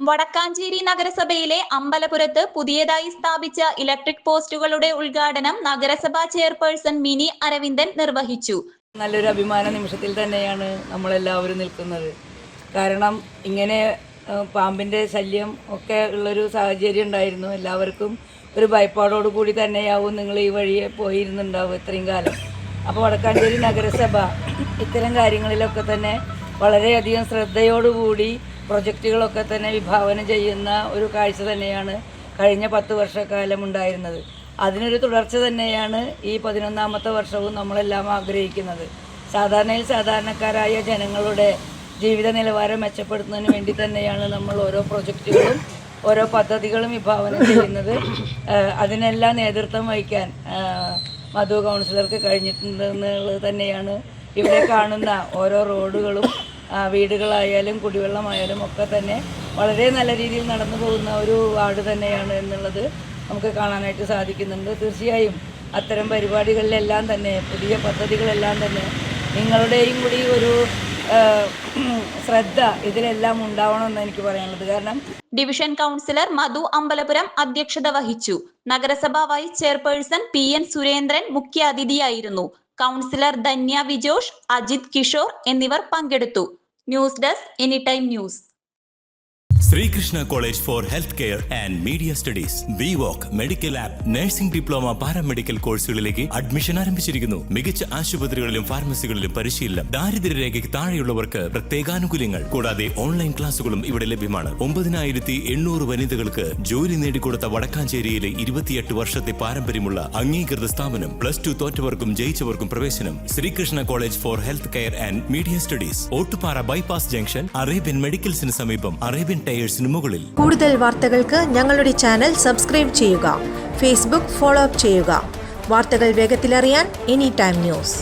വടക്കാഞ്ചേരി നഗരസഭയിലെ അമ്പലപുരത്ത് പുതിയതായി സ്ഥാപിച്ച ഇലക്ട്രിക് പോസ്റ്റുകളുടെ ഉദ്ഘാടനം നഗരസഭാ ചെയർപേഴ്സൺ മിനി അരവിന്ദൻ നിർവഹിച്ചു. നല്ലൊരു അഭിമാന നിമിഷത്തിൽ തന്നെയാണ് നമ്മളെല്ലാവരും നിൽക്കുന്നത്. കാരണം ഇങ്ങനെ പാമ്പിൻ്റെ ശല്യം ഒക്കെ ഉള്ളൊരു സാഹചര്യം ഉണ്ടായിരുന്നു. എല്ലാവർക്കും ഒരു ഭയപ്പാടോടു കൂടി തന്നെയാവും നിങ്ങൾ ഈ വഴിയെ പോയിരുന്നുണ്ടാവും ഇത്രയും കാലം. അപ്പോൾ വടക്കാഞ്ചേരി നഗരസഭ ഇത്തരം കാര്യങ്ങളിലൊക്കെ തന്നെ വളരെയധികം ശ്രദ്ധയോടുകൂടി പ്രൊജക്റ്റുകളൊക്കെ തന്നെ വിഭാവനം ചെയ്യുന്ന ഒരു കാഴ്ച തന്നെയാണ് കഴിഞ്ഞ 10 വർഷക്കാലം ഉണ്ടായിരുന്നത്. അതിനൊരു തുടർച്ച തന്നെയാണ് ഈ 11ാമത്തെ വർഷവും നമ്മളെല്ലാം ആഗ്രഹിക്കുന്നത്. സാധാരണക്കാരായ ജനങ്ങളുടെ ജീവിത നിലവാരം മെച്ചപ്പെടുത്തുന്നതിന് വേണ്ടി തന്നെയാണ് നമ്മൾ ഓരോ പ്രൊജക്റ്റുകളും ഓരോ പദ്ധതികളും വിഭാവനം ചെയ്യുന്നത്. അതിനെല്ലാം നേതൃത്വം വഹിക്കാൻ മധു കൗൺസിലർക്ക് കഴിഞ്ഞിട്ടുണ്ടെന്നുള്ളത് തന്നെയാണ് ഇവിടെ കാണുന്ന ഓരോ റോഡുകളും വീടുകളായാലും കുടിവെള്ളമായാലും ഒക്കെ തന്നെ വളരെ നല്ല രീതിയിൽ നടന്നു പോകുന്ന ഒരു വാർഡ് തന്നെയാണ് എന്നുള്ളത് നമുക്ക് കാണാനായിട്ട് സാധിക്കുന്നുണ്ട്. തീർച്ചയായും അത്തരം പരിപാടികളിലെല്ലാം തന്നെ പുതിയ പദ്ധതികളെല്ലാം തന്നെ നിങ്ങളുടെയും കൂടി ഒരു ശ്രദ്ധ ഇതിലെല്ലാം ഉണ്ടാവണമെന്ന് എനിക്ക് പറയാനുള്ളത്. കാരണം ഡിവിഷൻ കൗൺസിലർ മധു അമ്പലപുരം അധ്യക്ഷത വഹിച്ചു. നഗരസഭാ വൈസ് ചെയർപേഴ്സൺ PN സുരേന്ദ്രൻ മുഖ്യ അതിഥിയായിരുന്നു. കൗൺസിലർ ധന്യ വിജോഷ്, അജിത് കിഷോർ എന്നിവർ പങ്കെടുത്തു. News desk anytime news. Sreekrishna college for health care and media studies BWOC medical ആപ്പ് നഴ്സിംഗ് ഡിപ്ലോമ പാരാമെഡിക്കൽ കോഴ്സുകളിലേക്ക് അഡ്മിഷൻ ആരംഭിച്ചിരിക്കുന്നു. മികച്ച ആശുപത്രികളിലും ഫാർമസികളിലും പരിശീലനം. ദാരിദ്ര്യരേഖയ്ക്ക് താഴെയുള്ളവർക്ക് പ്രത്യേകാനുകൂല്യങ്ങൾ. കൂടാതെ ഓൺലൈൻ ക്ലാസുകളും ഇവിടെ ലഭ്യമാണ്. 9800 വനിതകൾക്ക് ജോലി നേടിക്കൊടുത്ത വടക്കാഞ്ചേരിയിലെ 28 വർഷത്തെ പാരമ്പര്യമുള്ള അംഗീകൃത സ്ഥാപനം. +2 തോറ്റവർക്കും ജയിച്ചവർക്കും പ്രവേശനം. Sreekrishna college for health care and media studies, Ottupara bypass junction, Arabian മെഡിക്കൽസിന് സമീപം, അറേബ്യൻ മുകളിൽ. കൂടുതൽ വാർത്തകൾക്ക് ഞങ്ങളുടെ ചാനൽ സബ്സ്ക്രൈബ് ചെയ്യുക. ഫേസ്ബുക്ക് ഫോളോ അപ്പ് ചെയ്യുക. വാർത്തകൾ വേഗത്തിലറിയാൻ എനിടൈം ന്യൂസ്.